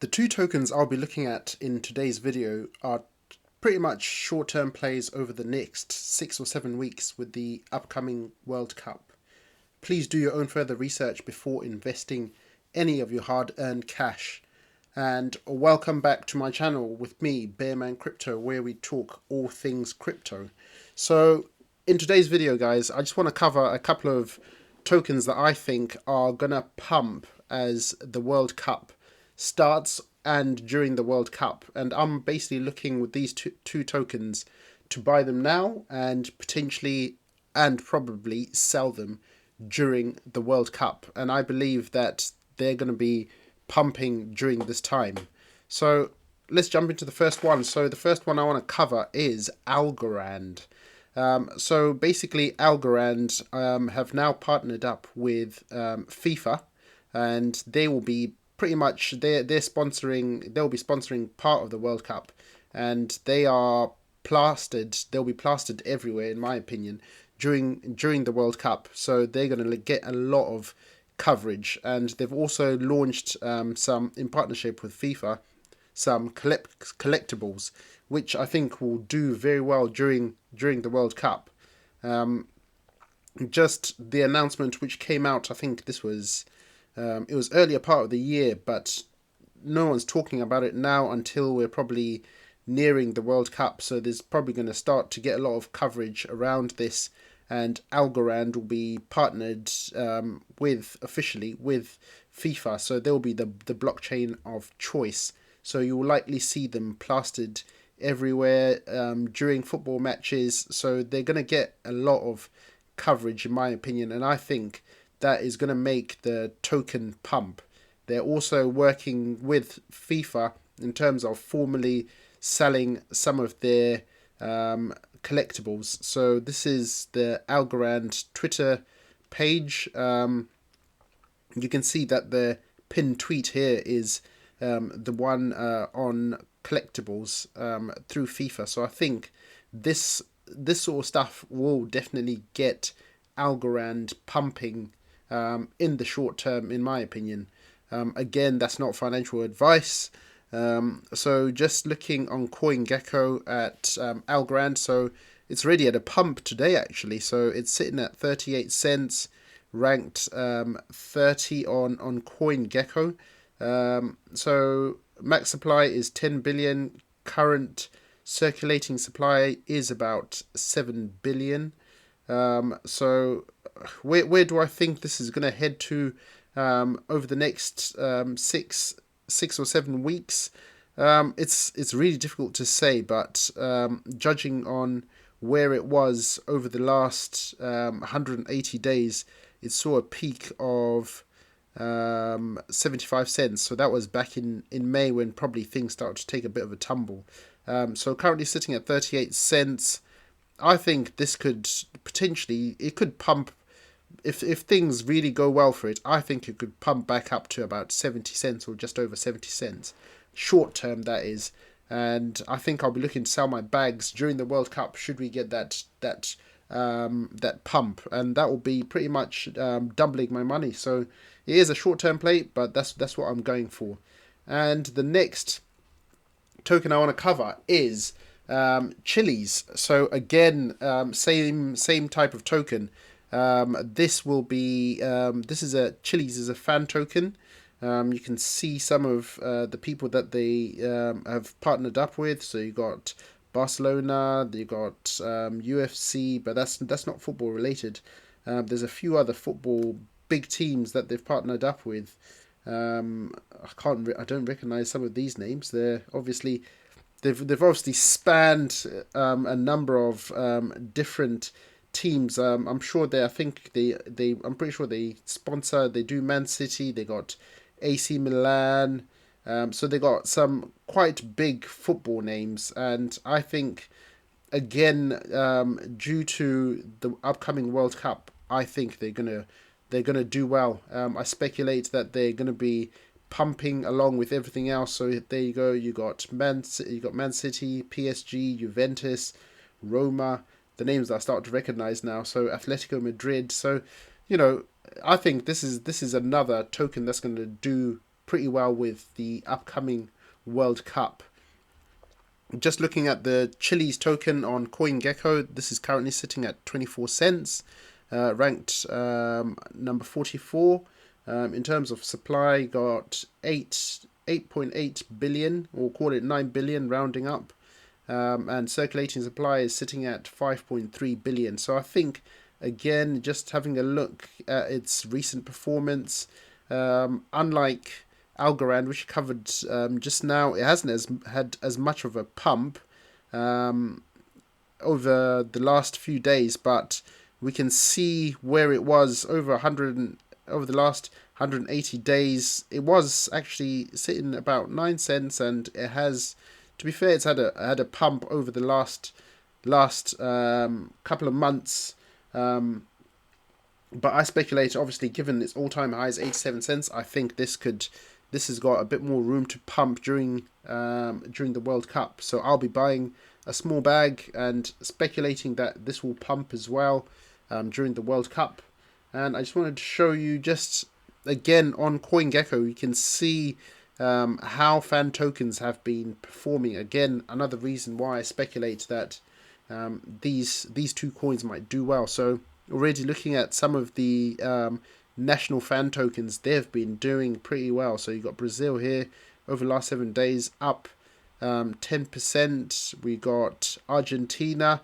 The two tokens I'll be looking at in today's video are pretty much short-term plays over the next 6 or 7 weeks with the upcoming World Cup. Please do your own further research before investing any of your hard-earned cash. And welcome back to my channel with me, Bearman Crypto, where we talk all things crypto. So in today's video, guys, I just want to cover a couple of tokens that I think are gonna pump as the World Cup starts and during the World Cup. And I'm basically looking with these two tokens to buy them now and potentially and probably sell them during the World Cup. And I believe that they're going to be pumping during this time. So let's jump into the first one. So the first one I want to cover is Algorand. So basically, Algorand have now partnered up with FIFA, and they will be pretty much they'll be sponsoring part of the World Cup, and they'll be plastered everywhere, in my opinion, during the World Cup. So they're going to get a lot of coverage, and they've also launched some in partnership with FIFA some collectibles, which I think will do very well during the World Cup. Just the announcement which came out, I think this was it was earlier part of the year, but no one's talking about it now until we're probably nearing the World Cup. So there's probably going to start to get a lot of coverage around this, and Algorand will be partnered officially with FIFA, so they'll be the blockchain of choice. So you will likely see them plastered everywhere during football matches. So they're going to get a lot of coverage, in my opinion, and I think that is going to make the token pump. They're also working with FIFA in terms of formally selling some of their collectibles. So this is the Algorand Twitter page. You can see that the pinned tweet here is the one on collectibles through FIFA. So I think this sort of stuff will definitely get Algorand pumping in the short term, in my opinion. Again, that's not financial advice. So just looking on CoinGecko at Algorand, so it's already at a pump today actually. So it's sitting at 38 cents, ranked 30 on CoinGecko. So max supply is 10 billion. Current circulating supply is about 7 billion. So where do I think this is going to head to over the next 6 or 7 weeks? It's really difficult to say, but judging on where it was over the last 180 days, it saw a peak of 75 cents. So that was back in May, when probably things started to take a bit of a tumble. So currently sitting at 38 cents. I think this could pump if things really go well for it. I think it could pump back up to about 70 cents or just over 70 cents, short term that is. And I think I'll be looking to sell my bags during the World Cup should we get that pump, and that will be pretty much doubling my money. So it is a short term play, but that's what I'm going for. And the next token I want to cover is Chili's. So again, same type of token. This is Chili's is a fan token. You can see some of the people that they have partnered up with. So you got Barcelona, you got UFC, but that's not football related. There's a few other football big teams that they've partnered up with. I don't recognize some of these names. They've obviously spanned a number of different teams. I'm pretty sure they sponsor. They do Man City. They got AC Milan. So they got some quite big football names, and I think again, due to the upcoming World Cup, I think they're gonna do well. I speculate that they're gonna be pumping along with everything else. So there you go. You got Man City, PSG, Juventus, Roma. The names that I start to recognize now. So Atletico Madrid. So I think this is another token that's going to do pretty well with the upcoming World Cup. Just looking at the Chili's token on CoinGecko, this is currently sitting at 24 cents, ranked number 44. In terms of supply, got 8.8 billion, or call it 9 billion rounding up, and circulating supply is sitting at 5.3 billion. So I think, again, just having a look at its recent performance, unlike Algorand, which covered just now, it hasn't had as much of a pump over the last few days, but we can see where it was over over the last 180 days. It was actually sitting about 9 cents, and it has, to be fair, it's had a pump over the last couple of months. But I speculate, obviously, given its all-time high is 87 cents, I think this has got a bit more room to pump during the World Cup. So I'll be buying a small bag and speculating that this will pump as well during the World Cup. And I just wanted to show you, just again on CoinGecko, you can see how fan tokens have been performing. Again, another reason why I speculate that these two coins might do well. So already looking at some of the national fan tokens, they've been doing pretty well. So you got Brazil here over the last 7 days up 10%. We got Argentina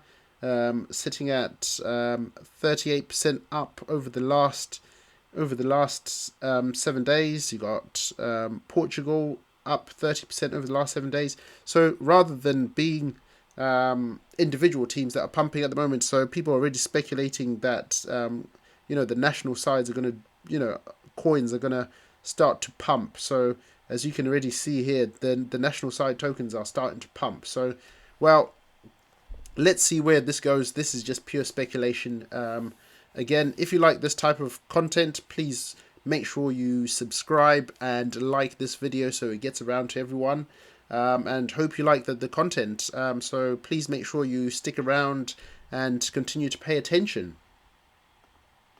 sitting at 38% up over the last 7 days. You got Portugal up 30% over the last 7 days. So rather than being individual teams that are pumping at the moment, so people are already speculating that the national sides are going to, coins are going to start to pump. So as you can already see here, the national side tokens are starting to pump. So, well, let's see where this goes. This is just pure speculation. Again, if you like this type of content, please make sure you subscribe and like this video so it gets around to everyone. And hope you like the content. So please make sure you stick around and continue to pay attention.